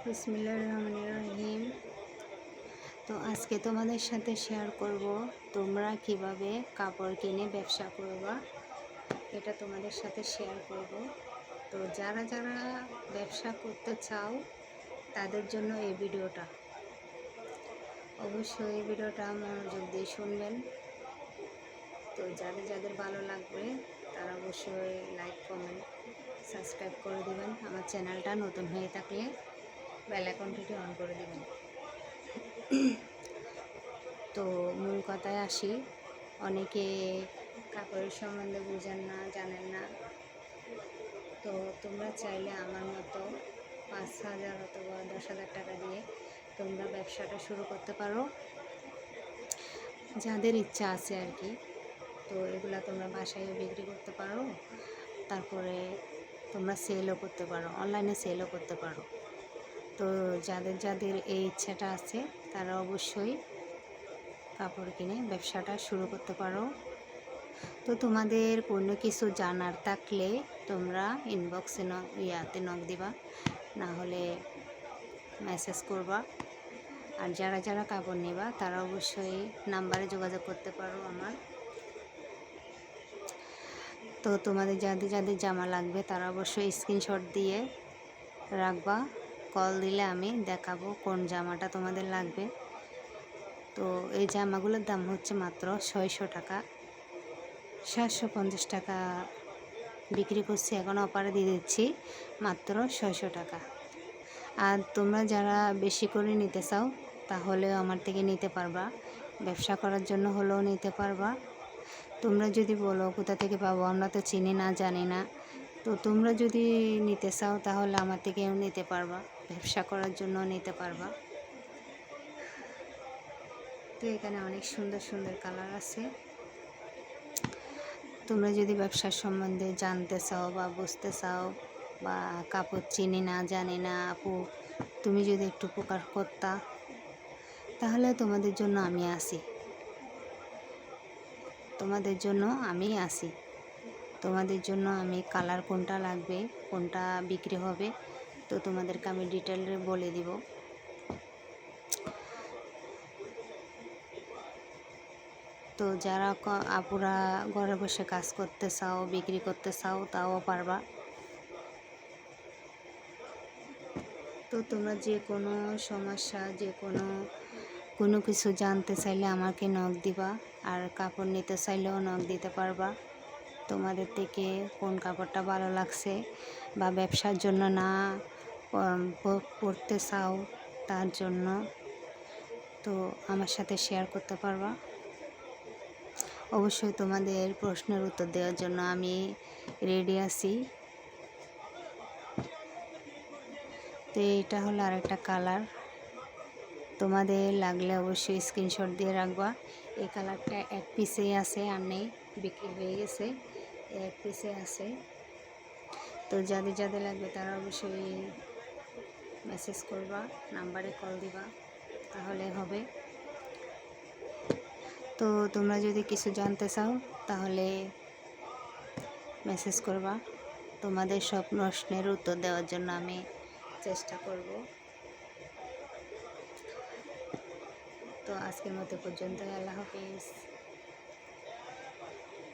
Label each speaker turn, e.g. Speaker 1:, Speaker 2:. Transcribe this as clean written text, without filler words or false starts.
Speaker 1: বিসমিল্লাহির রহমানির রহিম। তো আজকে তোমাদের সাথে শেয়ার করব তোমরা কিভাবে কাপড় কিনে ব্যবসা করবা, এটা তোমাদের সাথে শেয়ার করব। তো যারা যারা ব্যবসা করতে চাও তাদের জন্য এই ভিডিওটা, অবশ্যই এই ভিডিওটা মনোযোগ দিয়ে শুনবেন। তো যাদের যাদের ভালো লাগবে তারা অবশ্যই লাইক, কমেন্ট, সাবস্ক্রাইব করে দিবেন। আমার চ্যানেলটা নতুন হয়ে থাকলে বেল আইকনটি অন করে দিবেন। তো মূল কথায় আসি, অনেকে কাপড়ের সম্বন্ধে বুঝেন না, জানেন না। তো তোমরা চাইলে আমার মতো 5,000 অথবা 10,000 টাকা দিয়ে তোমরা ব্যবসাটা শুরু করতে পারো, যাদের ইচ্ছা আছে আর কি। তো এগুলা তোমরা বাসায়ও বিক্রি করতে পারো, তারপরে তোমরা সেলও করতে পারো, অনলাইনে সেলও করতে পারো। তো যাদের যাদের এই ইচ্ছাটা আছে তারা অবশ্যই কাপড় কিনে ব্যবসাটা শুরু করতে পারো। তো তোমাদের কোনো কিছু জানার থাকলে তোমরা ইনবক্সে নক দিবা, না হলে মেসেজ করবা। আর যারা যারা কাপড় নেবা তারা অবশ্যই নাম্বারে যোগাযোগ করতে পারো আমার। তো তোমাদের যাদের যাদের জামা লাগবে তারা অবশ্যই স্ক্রিনশট দিয়ে রাখবা, কল দিলে আমি দেখাবো কোন জামাটা তোমাদের লাগবে। তো এই জামাগুলোর দাম হচ্ছে মাত্র 600 টাকা, 750 টাকা বিক্রি করছি, এখন অফারে দিয়ে দিচ্ছি মাত্র 600 টাকা। আর তোমরা যারা বেশি করে নিতে চাও তাহলেও আমার থেকে নিতে পারবা, ব্যবসা করার জন্য হলেও নিতে পারবা। তোমরা যদি বলো কোথা থেকে পাবো, আমরা তো চিনি না, জানি না। তো তোমরা যদি নিতে চাও তাহলে আমার থেকেও নিতে পারবা, ব্যবসা করার জন্য নিতে পারবা। তো এখানে অনেক সুন্দর সুন্দর কালার আছে। তোমরা যদি ব্যবসার সম্বন্ধে জানতে চাও বা বুঝতে চাও, বা কাপড় চিনি না, জানি না আপু, তুমি যদি একটু উপকার করতা তাহলে তোমাদের জন্য আমি আছি, তোমাদের জন্য আমি আছি। তোমাদের জন্য আমি কালার কোনটা লাগবে, কোনটা বিক্রি হবে, তো তোমাদেরকে আমি ডিটেলে বলে দিব। তো যারা আপুরা ঘরে বসে কাজ করতে চাও, বিক্রি করতে চাও, তাও পারবা। তো তোমরা যে কোনো সমস্যা, যে কোনো কিছু জানতে চাইলে আমাকে নক দিবা, আর কাপড় নিতে চাইলেও নক দিতে পারবা। তোমাদের থেকে কোন কাপড়টা ভালো লাগছে বা ব্যবসার জন্য না পড়তে চাও তার জন্য, তো আমার সাথে শেয়ার করতে পারবা। অবশ্যই তোমাদের প্রশ্নের উত্তর দেওয়ার জন্য আমি রেডি আছি। তো এটা হলো আরেকটা কালার, তোমাদের লাগলে অবশ্যই স্ক্রিনশট দিয়ে রাখবা। এই কালারটা এক পিসেই আছে, আর নেই, বিক্রি হয়ে গেছে, এক পিসে আছে। তো যাদের যাদের লাগবে তারা অবশ্যই মেসেজ করবা, নাম্বারে কল দিবা, তাহলে হবে। তো তোমরা যদি কিছু জানতে চাও তাহলে মেসেজ করবা, তোমাদের সব প্রশ্নের উত্তর দেওয়ার জন্য আমি চেষ্টা করব। তো আজকের মতো পর্যন্ত, আল্লাহ হাফেজ।